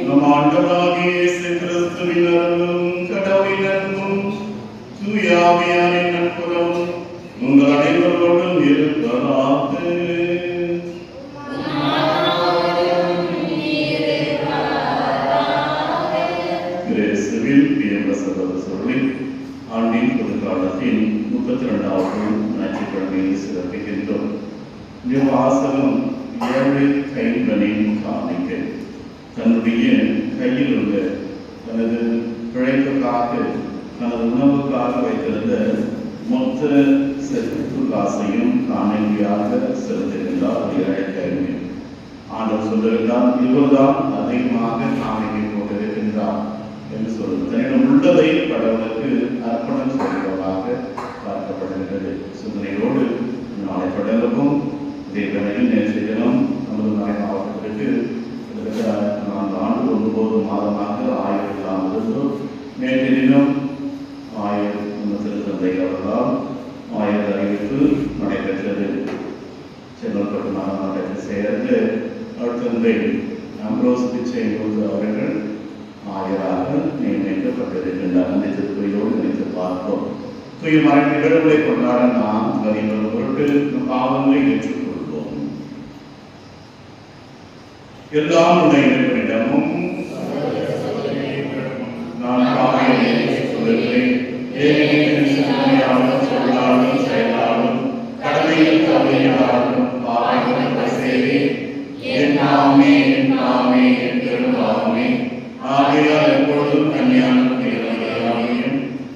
நம் ஆண்டவராகிய இயேசு கிறிஸ்துவின் அருளும் கடவுளின் அன்பும் தூய ஆவியாரின் நட்புறவும் உங்கள் அனைவரோடும் இருப்பதாக. கிறிஸ்துவில் பிரியமுள்ள சகோதர சகோதரி, ஆண்டின் பொதுக்காலத்தின் 32வது ஞாயிற்றுக்கிழமையை சிறப்பிக்கின்றோம். இந்த வாசகம் ஏழை கைம்பெண்ணின் காணிக்கை. தன்னுடைய கையில் உள்ள தனது பிழைப்புக்காக, தனது உணவுக்காக வைத்திருந்த மொத்த செப்பு காசையும் காணிக்கையாக செலுத்துகின்றார் ஏழை கைம்பெண். ஆண்டவர் சொல்லுகின்றார், இவர்தான் அதிகமாக காணிக்கை போட்டிருக்கின்றார் என்று சொல்லுங்கள். தன்னிடம் உள்ளதை கடவுளுக்கு அர்ப்பணம் செய்வதாக பார்க்கப்படுகின்றது. சிந்தனையோடு நாளை தொடங்கவும் தேவனையில் நேற்று தினம் நமது நாளை மாவட்டத்திற்கு 4 ஆண்டு 9 மாதமாக ஆய்வு இல்லாமல் இருந்தோம். நேற்று தினம் திருத்தந்தை அவர்களால் ஆய்வு அறிவிப்பு நடைபெற்றது. செங்கல்பட்டு மாநகராட்சியை சேர்ந்து அடுத்தந்தை அம்ப்ரோஸ் பிச்சை அவர்கள் ஆயராக நியமிக்கப்பட்டிருக்கின்றார். அந்த திருப்பதியோடு நினைத்து பார்ப்போம். தூயமறை நிகழ்வுகளை கொண்டாட நாம் வரிகள் பொருட்டு பாவங்களை ஏற்றுக்கொள்வோம். எல்லாம் உடையிடமும் நான் பாவையை சொல்லுகிறேன். சிந்தனையாலும் சொல்லாலும் செயலாலும் கடமையில் கவலையாலும் பாவைகள் செய்தி என் நாமே என் பெரும்பாவமே. ஆகையால் எப்பொழுதும் கன்னியானும்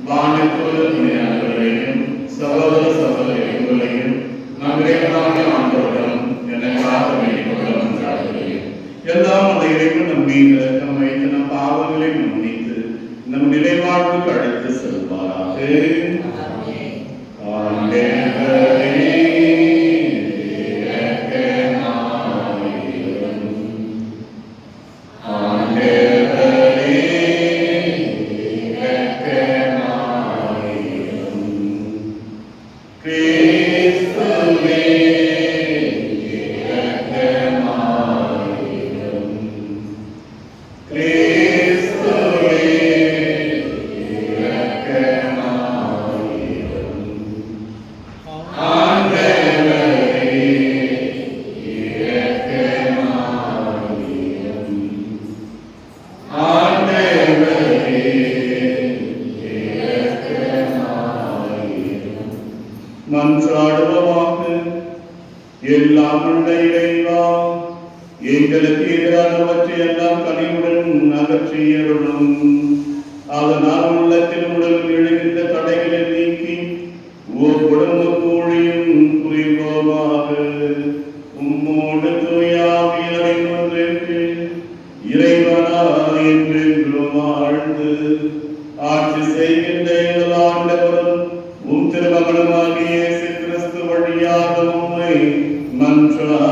வானத்துறையும் சகோதர சகோதரிகளையும் நம் ஆண்டவரிடம் எனக்காக வேண்டிக்கொள்ளும். எல்லாம் அந்த இறைவன் நம் மீது இரக்கம் வைத்து நம் பாவங்களை மன்னித்து நம் நிலைவாழ்வுக்கு அழைத்து செல்வாராக. மன்றாடுவோமாக. எல்லாம் உள்ள இறைவா, எங்களுக்கு எதிரானவற்றை எல்லாம் கனிவுடன் அகற்றியருளும். அதனால் உள்ளத்தில் உடலில் எழுகின்ற தடைகளை நீக்கி குடும்ப கூழியும் புரிவோமாக. உம்மோடு தூயாவியரின் ஒன்றிற்கு இறைவனா என்றென்றும் வாழ்ந்து ஆட்சி செய்கின்ற எங்கள் ஆண்டவரும் உம் திருமகனுமாகிய இயேசு கிறிஸ்து வழியாக உம்மை மன்றாடுகின்றோம்.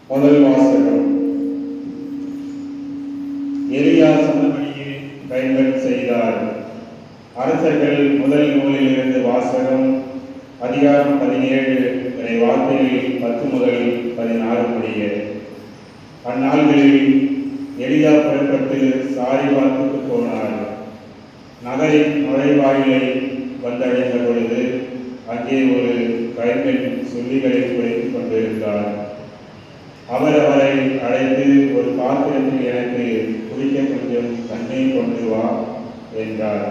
முதல் வாசகம். எலியா சொன்னபடியே கைம்பெண் செய்தார். அரசர்கள் முதல் நூலில் இருந்து வாசகம். அதிகாரம் 17 வார்த்தையில் 10 முதல் 16 முடிய. அந்நாள்களில் எலியா புறப்பட்டு சாரிபாத்துக்கு போனார். நகரின் நுழைவாயிலை வந்தடைந்த பொழுது அங்கே ஒரு கைம்பெண் சொல்லிகளை குறைத்துக் கொண்டிருந்தார். அவர் அவரை அழைத்து, ஒரு பாத்திரத்தில் எனக்கு குடிக்க கொஞ்சம் தண்ணீர் கொண்டு வா என்றார்.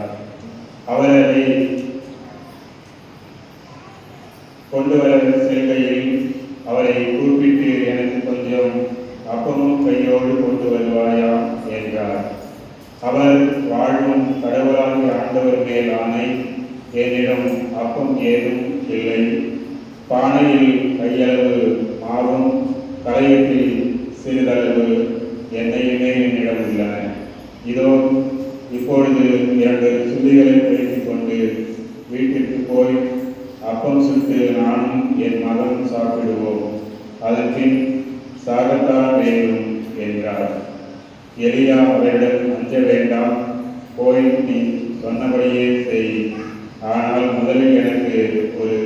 அவர் அதை கொண்டு வர செல்கையில் அவரை கூப்பிட்டு, எனக்கு கொஞ்சம் அப்பமும் கையோடு கொண்டு வருவாயா என்றார். அவர், வாழும் கடவுளாகிய ஆண்டவர் மேல் ஆணை, என்னிடம் அப்பம் ஏதும் இல்லை. பானையில் கையளவு மாவும் களையத்தில் சிறிதளவு எண்ணெயுமே என்னிடம் உள்ளன. இதோ இப்பொழுது 2 சுள்ளிகளை பெருக்கிக் கொண்டு வீட்டிற்கு போய் அப்பம் சுட்டு நானும் என் மகனும் சாப்பிடுவோம், அதன்பின் சாகத்தான் வேண்டும் என்றார். எலியா அவரிடம், அஞ்ச வேண்டாம், போய் நீ சொன்னபடியே செய். ஆனால் முதலில் எனக்கு ஒரு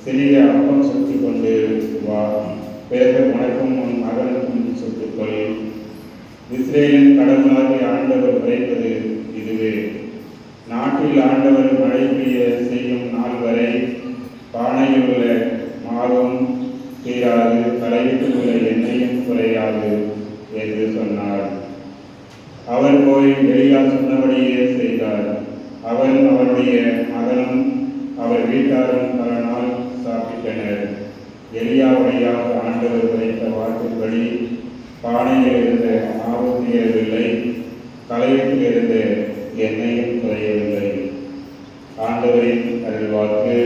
சிறிய அப்பம் சுட்டு கொண்டு வா, பிறகு உனக்கும் உன் மகனுக்கும் சுட்டுக்கொள். இஸ்ரேலின் கடவுளாகிய ஆண்டவர் உரைப்பது இதுவே: நாட்டில் ஆண்டவர் மழை பெய்ய செய்யும் நாள் வரை பானையில் உள்ள மாவும் தீராது, தலையிட்டு உள்ள எண்ணெயும் குறையாது என்று சொன்னார். அவர் போய் எலியா சொன்னபடியே செய்தார். அவரும் அவருடைய மகனும் அவர் வீட்டாரும் பல நாள் சாப்பிட்டனர். எலியா வழியாக ஆண்டவர் உரைத்த வாக்குப்படி பானையில் இருந்த மாவு தீரவில்லை, தலையத்தில் இருந்த எண்ணெயும் குறையவில்லை. ஆண்டவரின் அருள்வாக்கு.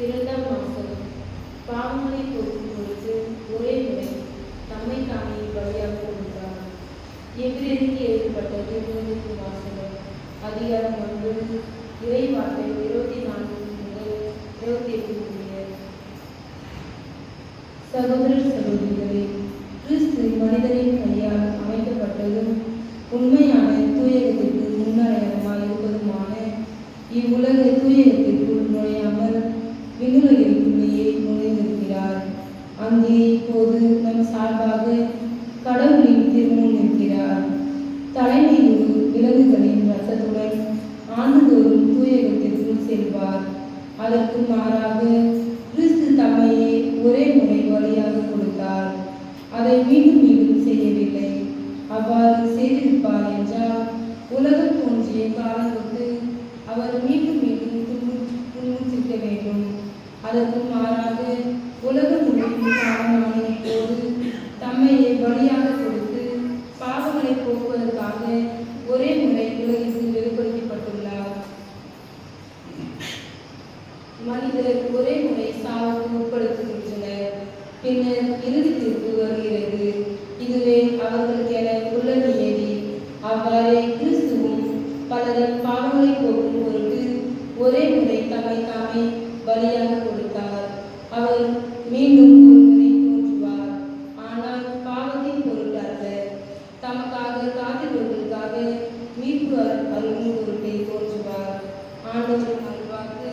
இரண்டாம் வாசகம். பாவங்களை போக்கும் பொழுது ஒரே முறை தம்மை தாமே பலியாக கொடுத்தார். எபிரேயருக்கு எழுதப்பட்ட திருமுழுக்கு வாசகம். அதிகாரம் 1, இறை வார்த்தை 24 முதல் 28 முடிய. சகோதர சகோதரிகளே, கிறிஸ்து மனிதரின் கையால் அமைக்கப்பட்டதும் உண்மையான தூயகத்திற்கு முன்னடையாளமாய் இருப்பதுமான இவ்வுலக தூயகத்திற்குள் நுழையாமல் விண்ணுலகிற்குள்ளேயே நுழைந்திருக்கிறார். அங்கே இப்போது நம் சார்பாக கடவுளின் திருமுன் நிற்கிறார். தலைமையில் விலங்குகளின் ரத்தத்துடன் ஆண்டுதோறும் தூயகத்திற்குள் செல்வார். அதற்கு மாறாக கிறிஸ்து தம்மையே ஒரே முறை வழியாக கொடுத்தார். அதை மீண்டும் மீண்டும் செய்யவில்லை. அவ்வாறு செய்திருப்பார் என்றால் உலகம் தோன்றிய காலம் தொட்டு அவர் மீண்டும் மீண்டும் துன்புறுத்திருக்க வேண்டும். அதற்கு மாறாக உலகம் முழுவதும் காலமான இப்போது தம்மையை பலியாக கொடுத்து பாவங்களை போக்குவதற்காக ஒரே முறை உலகிற்கு வெளிப்படுத்தப்பட்டுள்ளார். மனிதர் ஒரே முறை சாவுக்கு உட்படுத்துகின்றனர், பின்னர் இறுதி தீர்ப்பு வருகிறது. இதுவே அவர்களுக்கென உள்ள நியதி. அவ்வாறே கிறிஸ்துவும் பலரின் பாவங்களை போக்கும் பொருட்டு ஒரே முறை தம்மை தாமே பலியாக கொடுத்தார். அவர் மீண்டும் ஒரு முறை தோன்றுவார், ஆனால் பாவத்தின் பொருட்டு அல்ல, தமக்காக காத்திருப்பதற்காக மீட்பு அருளும் பொருட்டை தோன்றுவார். ஆண்டவரின் அருள்வாக்கு.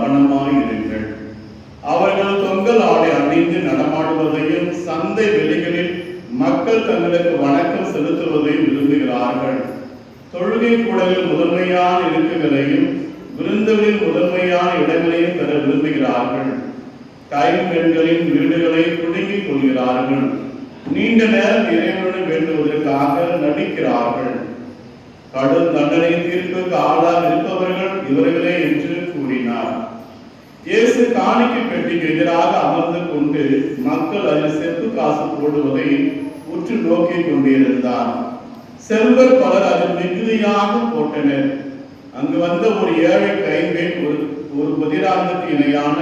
கவனமாயிருங்கள். அவர்கள் தொங்கல் ஆடை அணிந்து நடமாடுவதையும் சந்தை வெளிகளில் மக்கள் தங்களுக்கு வணக்கம் செலுத்துவதையும் விரும்புகிறார்கள். தொழுகை கூடலில் முதன்மையான இருக்கைகளையும் விருந்துகளில் முதன்மையான இடங்களையும் பெற விரும்புகிறார்கள். கைம்பெண்களின் வீடுகளை குலுங்கிக் கொள்கிறார்கள். நீண்ட நேரம் இறைவனுடன் வேண்டுவதற்காக நடிக்கிறார்கள். கடும் தண்டனை தீர்ப்புக்கு ஆளாக இருப்பவர்கள் இவர்களே என்று கூறினார். இயேசு காணிக்கை பெட்டிக்கு எதிராக அமர்ந்து கொண்டு மக்கள் அதில் செப்பு காசு போடுவதை உற்று நோக்கிக் கொண்டிருந்தார். செல்வர் பலர் அதில் மிகுதியாக போட்டனர். அங்கு வந்த ஒரு ஏழை கைம்பெண் ஒரு பதிராந்தற்கு இணையான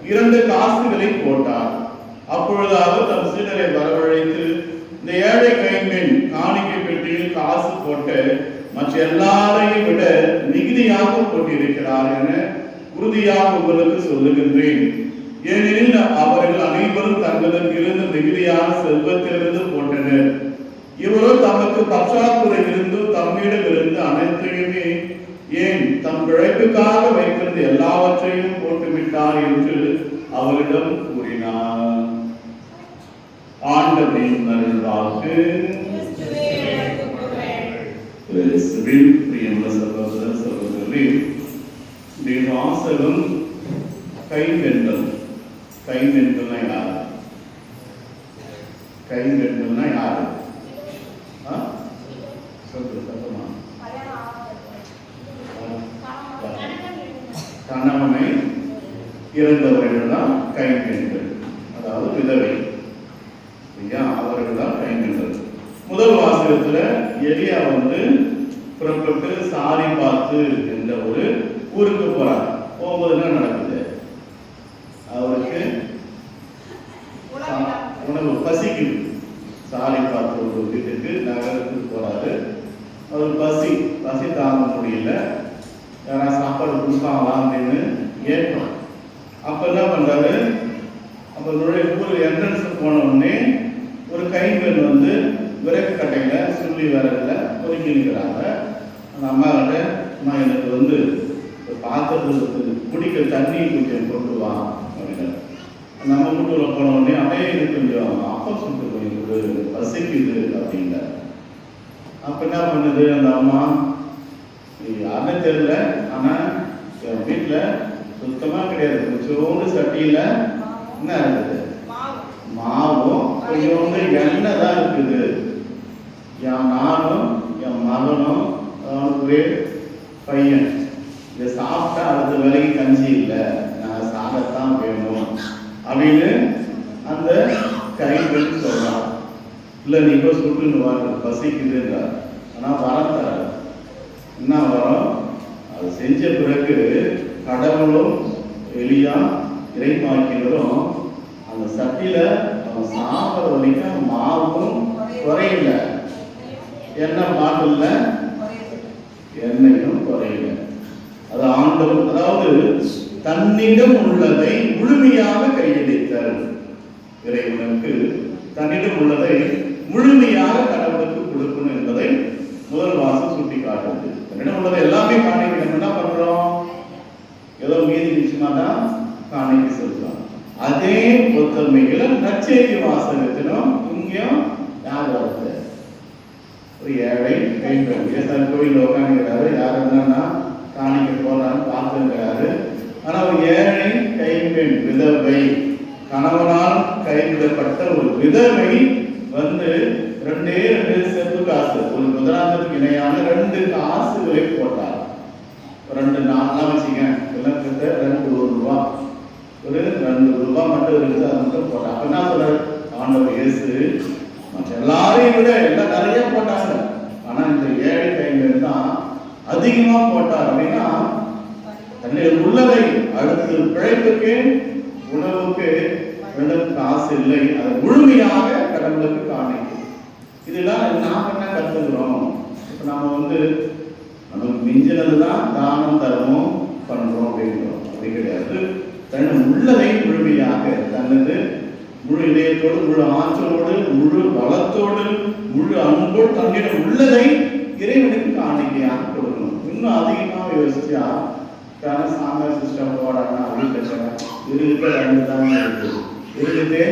2 காசுகளை போட்டார். அப்பொழுது அவர் தம் சீடரை வரவழைத்து, இந்த ஏழை கைம்பெண் காணிக்கை பெட்டியில் காசு போட்ட மற்ற எல்லாரையும் விட மிகுதியாக போட்டிருக்கிறார் என உறுதியாக உங்களுக்கு சொல்லுகின்றேன். ஏனெனில் அவர்கள் அனைவரும் தங்களுக்கு இருந்த மிகுதியான செல்வத்திலிருந்து போட்டனர். இவரோ தமக்கு பற்றாக்குறை இருந்து தம்மிடம் இருந்து அனைத்தையுமே, ஏன் தம் பிழைப்புக்காக வைத்திருந்த எல்லாவற்றையும் போட்டுவிட்டார் என்று அவரிடம் கூறினார். ஆண்டவரின் அருள்வாக்கு. பிரியமுள்ள சகோதர சகோதரி, வாசகம் கைம்பெண்கள். கைம்பெண்கள்னா யாரு? கைம்பெண்கள்னா யாரு? கணவனை இறந்தவர்கள் தான் கைம்பெண்கள், அதாவது விதவை. அவர்கள் தான் கைம்பெண்கள். முதல் வாசகத்துல எலியா புறப்பட்டு சாரிபாத்து என்ற ஒரு ஊருக்கு போறார். போகும்போது என்ன நடக்குது? அவருக்கு உணவு பசிக்குது. சாரிபாத்து ஒரு வீட்டுக்கு நகரத்துக்கு போறாரு. அவர் பசி தாங்க முடியல. யாராவது சாப்பாடு கொடுப்பாங்களா அப்படின்னு ஏற்கணும். அப்ப என்ன பண்றாரு? அப்ப ஊர் என்ட்ரன்ஸ் போன உடனே ஒரு கைம்பெண் விறகு கட்டையில சுள்ளி விறகுல பொறுக்கி நிற்கிறாங்க. அந்த அம்மா கிட்ட, அம்மா எனக்கு பாத்திரத்துக்கு குடிக்க தண்ணி கொஞ்சம் கொண்டு வா அப்படின்னு. நம்ம வீட்டுல போன உடனே அப்படியே இது கொஞ்சம் அப்பம் சுட்டு கொஞ்சம் பசிக்குது அப்படின்ற. அப்ப என்ன பண்ணுது அந்த அம்மா? யாருன்னு தெரியல, ஆனா என் வீட்டுல சுத்தமா கிடையாது. கொஞ்சோண்டு சட்டியில என்ன இருக்குது? மாவும் கொஞ்சோண்டு எண்ணெய் தான் இருக்குது. நானும் என் மகனும் ஒரே பையன் இதை சாப்பிட்டா அடுத்த வேலைக்கு கஞ்சி இல்லை, நான் சாகத்தான் வேணும் அப்படின்னு அந்த கைம்பெண் சொல்றான். இல்லை நீ இப்போ சுட்டுன்னு வா, பசிக்குதுன்றார். ஆனால் வரம் தர என்ன வரம்? அது செஞ்ச பிறகு கடவுளும் எலியா இறைமாக்கினரும் அந்த சட்டியில அவன் சாப்பிட்ற வரைக்கும் மாவும் குறையில, எண்ணெய் பாட்டில்ல எண்ணெயும் குறையில. அது ஆண்டவர், அதாவது தன்னிடம் உள்ளதை முழுமையாக கையளித்தார். இறைவனுக்கு தன்னிடம் உள்ளதை முழுமையாக கடவுளுக்கு கொடுக்கணும் என்பதை முதல் வாசம் சுட்டி காட்டுது. தன்னிடம் உள்ளதை எல்லாமே காணிக்கணும். என்ன பண்றோம்? ஏதோ மீதி நிச்சயமாட்டா காணிக்க செலுத்தலாம். அதே ஒத்தமையில நற்செய்தி வாசகத்திலும் இங்கேயும் யார் வருது? ஒரு ஏழை கைம்பெண் கோயில் உட்காந்துக்கிறாரு. யார் என்னன்னா காணிக்க போறான்னு பார்த்துக்கிறாரு. ஆனா ஒரு ஏழை கைம்பெண் விதவை, கணவனால் கைவிடப்பட்ட ஒரு விதவை 2 செப்பு காசு, ஒரு முதலாந்தத்துக்கு இணையான 2 காசுகளை போட்டார். 2 நாலாம் வச்சுக்க, விளக்கத்தை 2 ரூபா, ஒரு 2 ரூபா மட்டும் இருக்குது, அது மட்டும் போட்டார். அப்ப என்ன சொல்றாரு ஆண்டவர் இயேசு? மற்ற எல்லாரையும் விட எல்லாம் நிறைய போட்டாங்க, ஆனா இந்த ஏழை கைம்பெண் தான் அதிகமா போட்டார். அப்படின்னா தன்னுடைய உள்ளதை அடுத்து பிழைப்புக்கு உணவுக்கு காசு இல்லை, அதை முழுமையாக கடவுளுக்கு காணிக்கும். இதெல்லாம் நாம் என்ன கற்றுக்கிறோம்? இப்போ நம்ம நமக்கு மிஞ்சினதுதான் தானம் தர்மம் பண்றோம் அப்படின்றோம். அப்படி கிடையாது. தன் உள்ளதை முழுமையாக, தனது முழு இதயத்தோடு, முழு ஆற்றலோடு, முழு பலத்தோடு, முழு அன்போடு தன்னிடம் உள்ளதை இறைவனுக்கு காணிக்கையாக கொடுக்கணும். இன்னும் அதிகமாக யோசிச்சா சாமி சிஸ்டம் போடாம அப்படி பிரச்சனை இருக்கு. 2 தான் இருக்குது,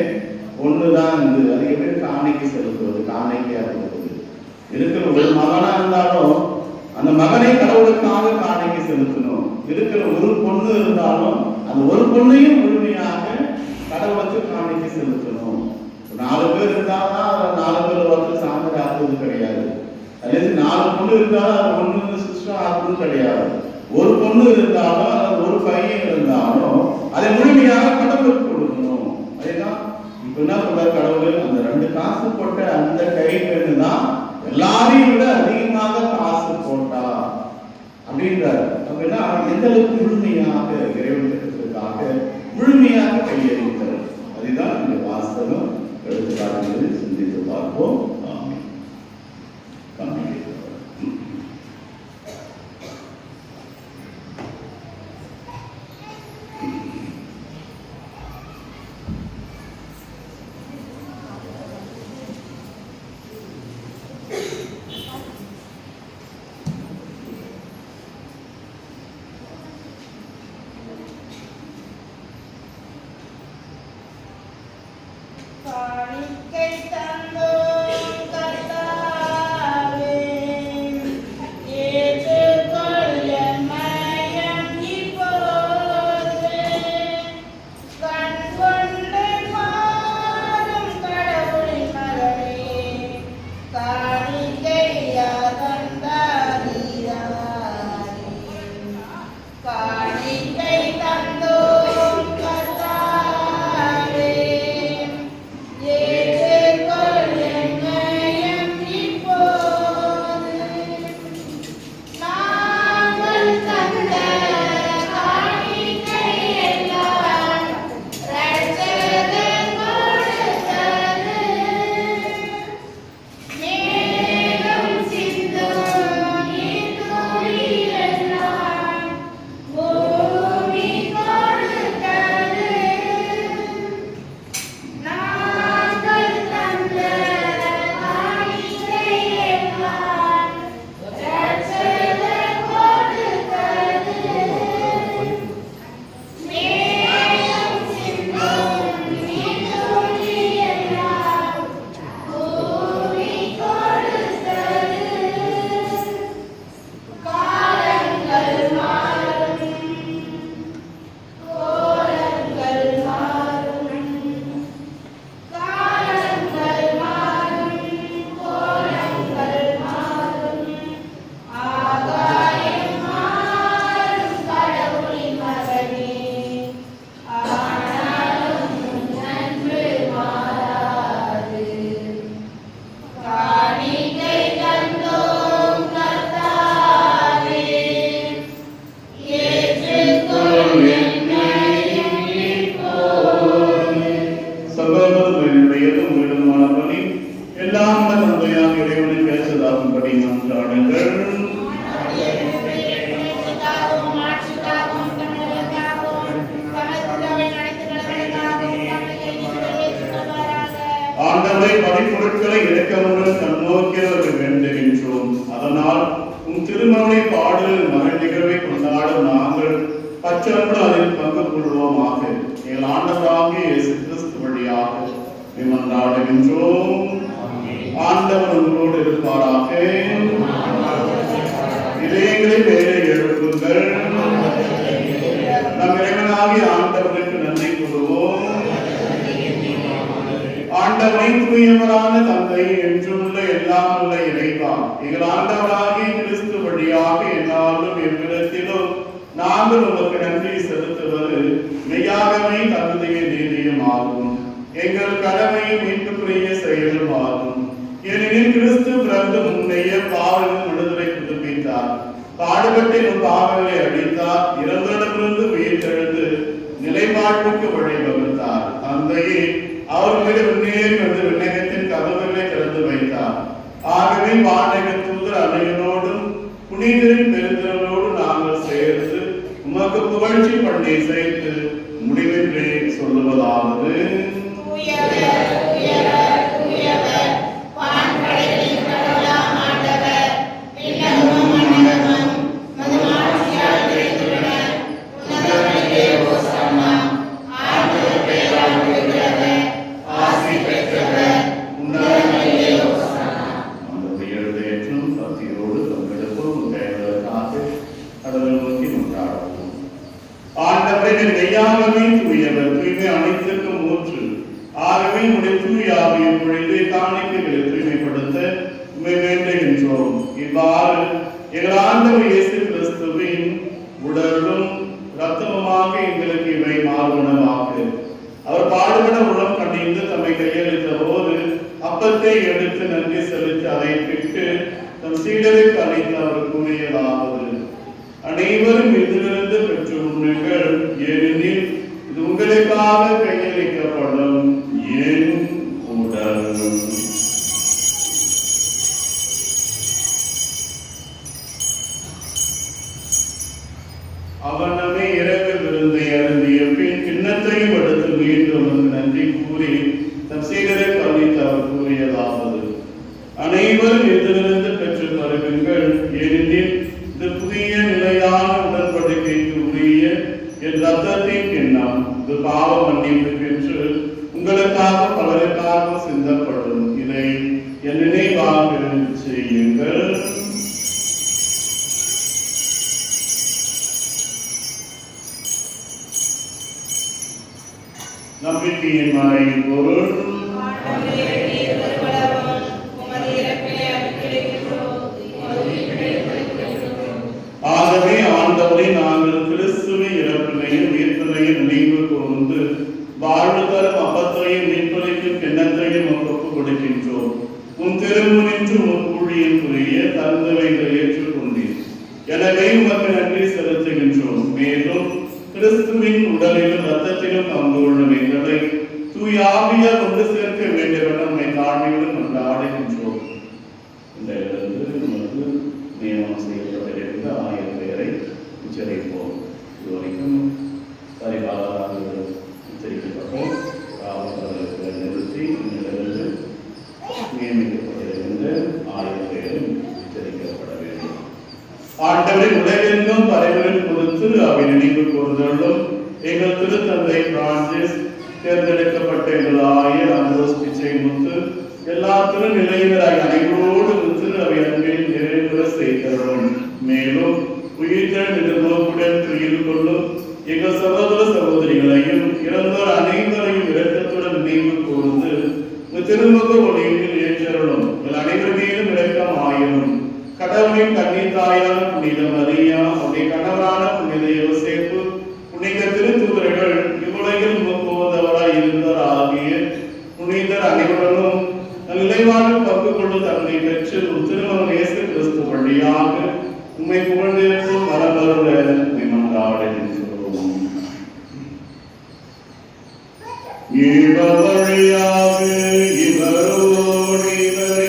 ஒன்று தான் இருக்குது. அது எப்படி காணிக்கை செலுத்துவது, காணிக்கையாக இருக்குது. இருக்கிற ஒரு மகனா இருந்தாலும் அந்த மகனை கடவுளுக்காக காணிக்கை செலுத்தணும். இருக்கிற ஒரு பொண்ணு இருந்தாலும் அந்த ஒரு பொண்ணையும் முழுமையாக கடவுளுக்கு காணிக்கை செலுத்தணும். 4 பேர் இருந்தால்தான் 4 பேர் வந்து சாமி ஆக்குவது கிடையாது. அதே 4 பொண்ணு இருந்தாலும் அது ஒன்று சிஸ்டம் ஆக்குவது கிடையாது. ஒரு பொண்ணு இருந்தாலும் அது ஒரு பையன் இருந்தாலும் அதை முழுமையாக கடவுளுக்கு கொடுக்கணும். அதேதான் இப்ப என்ன சொல்றாரு கடவுள், அந்த 2 காசு போட்ட அந்த கை பெண்ணு தான் எல்லாரையும் விட அதிகமாக காசு போட்டா அப்படின்றாரு. அப்படின்னா எந்த அளவுக்கு முழுமையாக இறைவனுக்காக முழுமையாக கையளித்தார். அதுதான் இந்த வாசகம் எடுத்துக்காட்டுகிறது. சிந்தித்து பார்ப்போம். ஆண்டவரே தூயவர், தூய்மை அனைத்திற்கும் ஊற்று. ஆகவே உடைய தூய ஆவியை பொழிந்து காணிக்கைகளை தூய்மைப்படுத்த உம்மை வேண்டுகின்றோம். இவ்வாறு எங்கள் ஆண்டவர் இயேசு கிறிஸ்துவின் உடலும் இரத்தமுமாக எங்களுக்கு இவை மாறுவனவாக. அவர் பாடுபட உடல் கண்டிந்து தம்மை கையளித்த போது அப்பத்தை எடுத்து நன்றி செலுத்தி அதை பிட்டு தம் சீடருக்கு அளித்து அவர் கூறியதாவது: அனைவரும் இதிலிருந்து பெற்று உண்ணுங்கள், ஏனெனில் இது உங்களுக்காக கையளிக்கப்படும் என் உடல். அவனமே இரவு விருந்தை அருந்திய பின் கிண்ணத்தையும் எடுத்து மீண்டும் நன்றி கூறி தம் சீடருக்கு அளித்து அவர் கூறியதாவது: அனைவரும் இதிலிருந்து பெற்று பருகுங்கள், ஏனெனில் இந்த புதிய நிலையான உடன்படிக்கைக்கு உரிய என் ரத்தத்தின் கிண்ணம். இது பாவ மன்னிப்புக்கென்று உங்களுக்காக பலருக்காக சிந்தப்படும். இதை என் நினைவாக செய்யுங்கள். நம்பிக்கையின் மறையின் பொருள்: ஆகவே ஆண்டவரை நாங்கள் கிறிஸ்துவின் இறப்பினையும் உயிர்ப்பினையும் நினைவு கூர்ந்து வாழ்வு தரும் அப்பத்தையும் மீட்பளிக்கும் கிண்ணத்தையும் ஒப்புக் கொடுக்கின்றோம். உன் திருமுனின்று உன் ஊழியம் புரிய தந்தவைகளை ஏற்றுக்கொண்டீர். எனவே உமக்கு நன்றி செலுத்துகின்றோம். மேலும் கிறிஸ்துவின் உடலிலும் இரத்தத்திலும் பங்கு கொள்ளும் எங்களை தூய ஆவியால் கொண்டு சேர்க்க வேண்டியவன நம்மை தாழ்மையுடன் கொண்டாடுகின்றோம். இந்த இடத்தில் நமக்கு நியமனம் செய்யப்பட்டிருந்த 1000 பெயரை உச்சரிப்போம். இதுவரைக்கும் சரிபாக உச்சரிக்கப்பட்டோம். காவலர்களுக்கு நிறுத்தி இங்கிருந்து நியமிக்கப்பட்டிருந்த 1000 பெயரும் உச்சரிக்கப்பட வேண்டும். ஆண்டவரின் உலகெங்கும் பறைகளின் பொறுத்து அவை நினைவு கூறுதலும் எங்கள் திருத்தந்தை பிரான்சிஸ், தேர்ந்தெடுக்கப்பட்ட எங்கள் ஆயர் அந்தோஸ் பிச்சை முத்து, எல்லா திருநிலையினராக அனைவரோடு திரு அவை அன்பில் நிறைவுற செய்தரும். மேலும் உயிர்த்தல் எதிர்நோக்குடன் துயில் கொள்ளும் எங்கள் சகோதர சகோதரிகளையும் இறந்தோர் அனைவரையும் இரக்கத்துடன் நினைவு கூர்ந்து திருமுக ஒளியில் ஏற்றருளும். எங்கள் அனைவர் மீதும் இரக்கம் ஆயிரும். கடவுளின் கண்ணீர் தாயான புனித மரியா, அவருடைய கணவரான புனித யோசேப்பு, புனித திருத்தூதர்கள், இவ்வுலகில் போதவராய் இருந்தார் ஆகிய புனிதர் அனைவரும் நிலைவாழ்வில் பங்கு கொண்டு தன்னை பெற்று திருமணம் இயேசு கிறிஸ்து வழியாக உம்மை புகழ்ந்தேற்றும் மரபருள மன்றாடுகின்றோம். இவர் வழியாக இவரோடு இவரே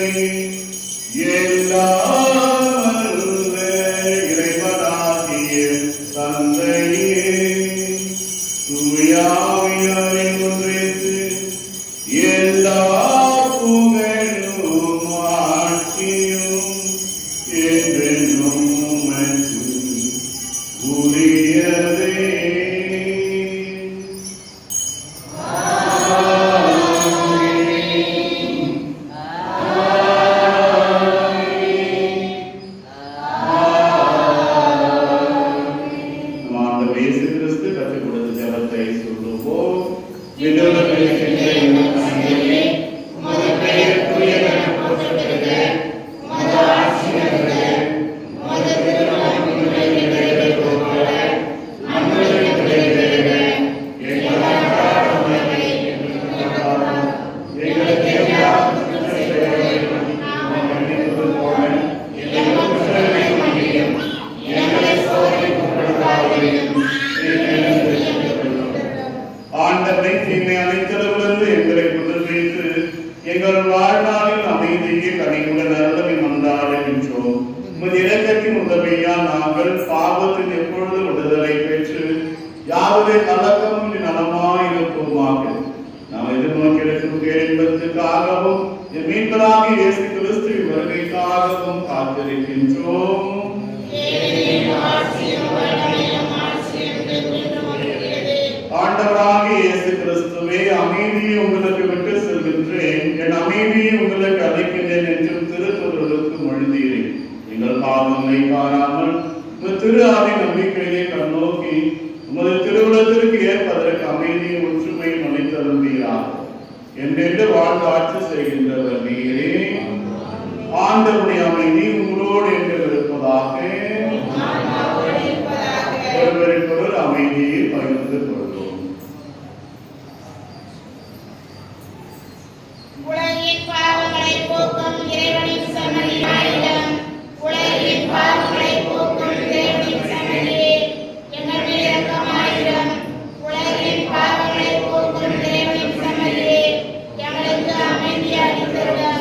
திரு ஆவி நம்பிக்கையை கண்ணோக்கி உமது திருவுளத்திற்கு ஏற்பதற்கு அமைதியை ஒற்றுமையும் அளித்தருள்வீராக. என்றென்று வாழ்ந்து ஆட்சி செய்கின்றவர் நீரே. ஆண்டவருடைய அமைதி உங்களோடு என்று இருப்பதாக. ஒருவருக்கொருவர் அமைதியை பகிர்ந்து கொள்வோம். உலகின் பாவங்களை போக்கும் இறைவனின் செம்மறியாயிடம், உலகின் பாவங்களை போக்கும் இறைவனின் செம்மறியே, எங்கள் மேல் இரக்கமாயிரம். உலகின் பாவங்களை போக்கும் இறைவனின் செம்மறியே, எங்களுக்கு அமைதி அளித்தருளும்.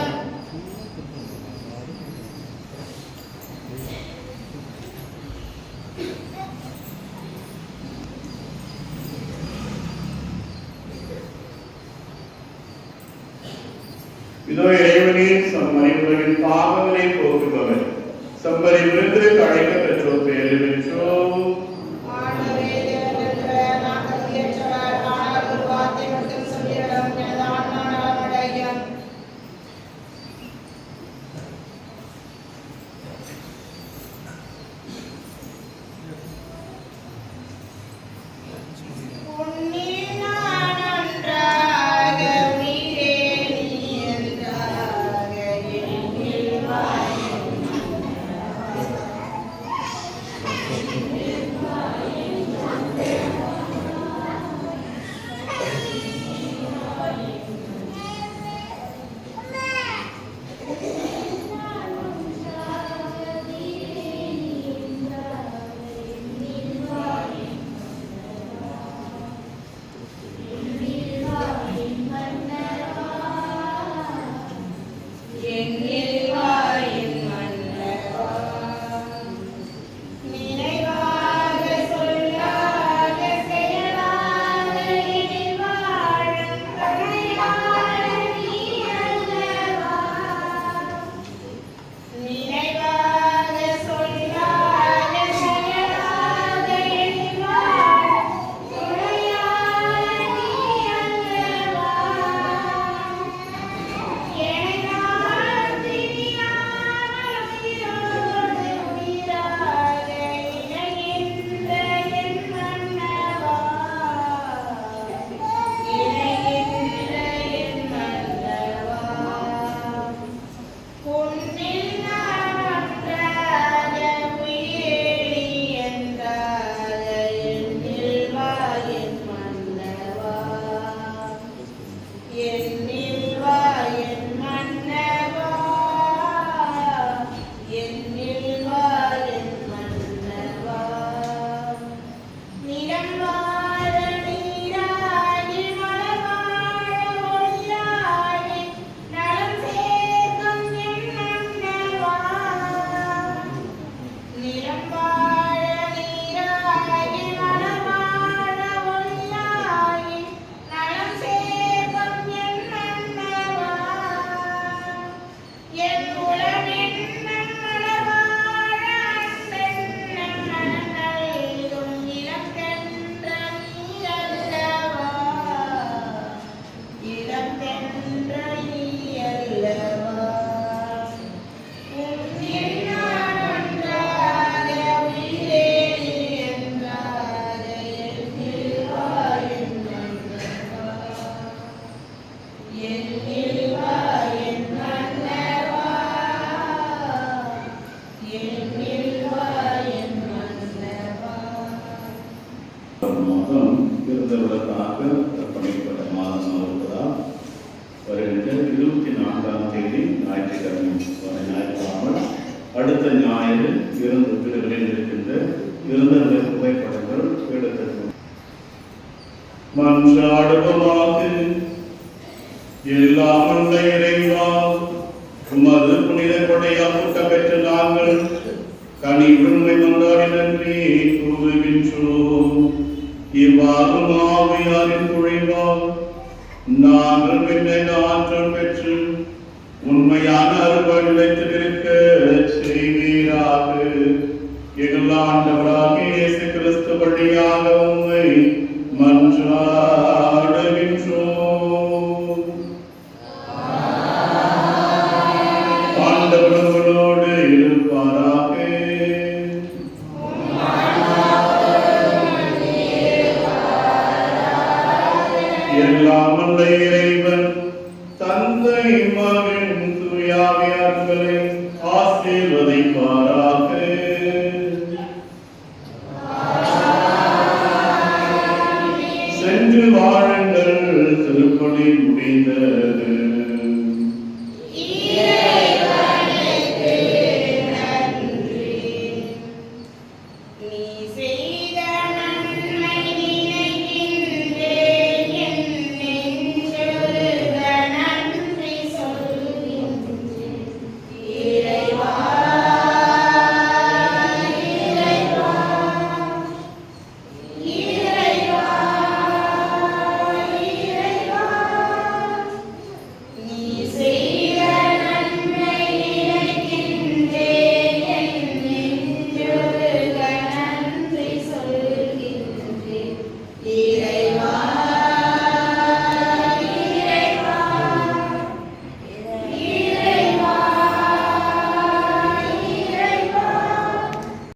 இதோ இறைவனே மனிதர்களின் பாவங்களை போக்குபவர். செம்மறி விருந்திற்கு அழைக்க பெற்றோர் பேரு பெற்றோம். ஆண்டவரே, தேவனென்ற நான் தகுதியற்றவர். ஆனால் ஒரு வார்த்தை மட்டும் சொல்லிடலாம், எனது ஆன்மா நலமடையும். உன்னில் நான் ஒன்றாக, உயிரே நீ என்றாக, என்னில் வாய். என்னில் வாயின் மன்னவா, நினைவாக சொல்லாக செயலாக எனில் வாழும் துணையாளர் நீ அல்லவா. நினைவாக சொல்லாக செயலாக எனில் வாழும் துணையாளர் நீ அல்லவா. என்னில் வாயின் மன்னவா, என்னில் வாயின் மன்னவா. நிலம்வாழ நீராகி மலர்வாழ ஒளியாகி நலம் சேர்க்கும் என் மன்னவா. நிலம்வாழ நீராகி மலர்வாழ ஒளியாகி நலம் சேர்க்கும் என் மன்னவா. என் உளவின் மலர்வாழ அன்பென்னும் மனம் நல்கும் இளந்தென்ற நீ அல்லவா. இளந்தென்ற நீ அல்லவா. உன்னில் நான் ஒன்றாக, உயிரே நீ என்றாக, என்னில் வாயின் மன்னவா. என்னில் வாயின் மன்னவா, என்னில் வாயின் மன்னவா. மாதம் திருந்தருளத்தாக அர்ப்பணிக்கப்பட்ட மாதமாக இருப்பதால் வருகின்ற 24ஆம் தேதி ஞாயிற்றுக்கிழமை ஞாயிற்றுக்கிழமை அடுத்த ஞாயிறு இறந்த வீடுகளில் இருக்கின்ற இறந்தவர்கள் புகைப்படங்கள் எடுத்திருக்கும். மன்றாடுவமாக. எல்லாம் உள்ள இறைவா, உமது புனித கொடையால் ஊட்ட பெற்ற நாங்கள் கனிவுண்மை மன்றாடி நன்றி கூறுகின்றோம். இவ்வாறு ஆவியாரின் பொழிவால் நாங்கள் பின்னை ஆற்றல் பெற்று உண்மையான அருள் நிலைத்து நிற்க செய்வீராக. எங்கள் ஆண்டவராகிய இயேசு கிறிஸ்து வழியாக உம்மை மன்றாடுகின்றோம். ஆண்டவர் உங்களோடு இருப்பாராக. எல்லாம் வல்ல இறைவன் தந்தை மகன் தூயாவியார்களை ஆசீர்வதிப்பாராக. சென்று வாழுங்கள், திருப்பலி முடிந்தது.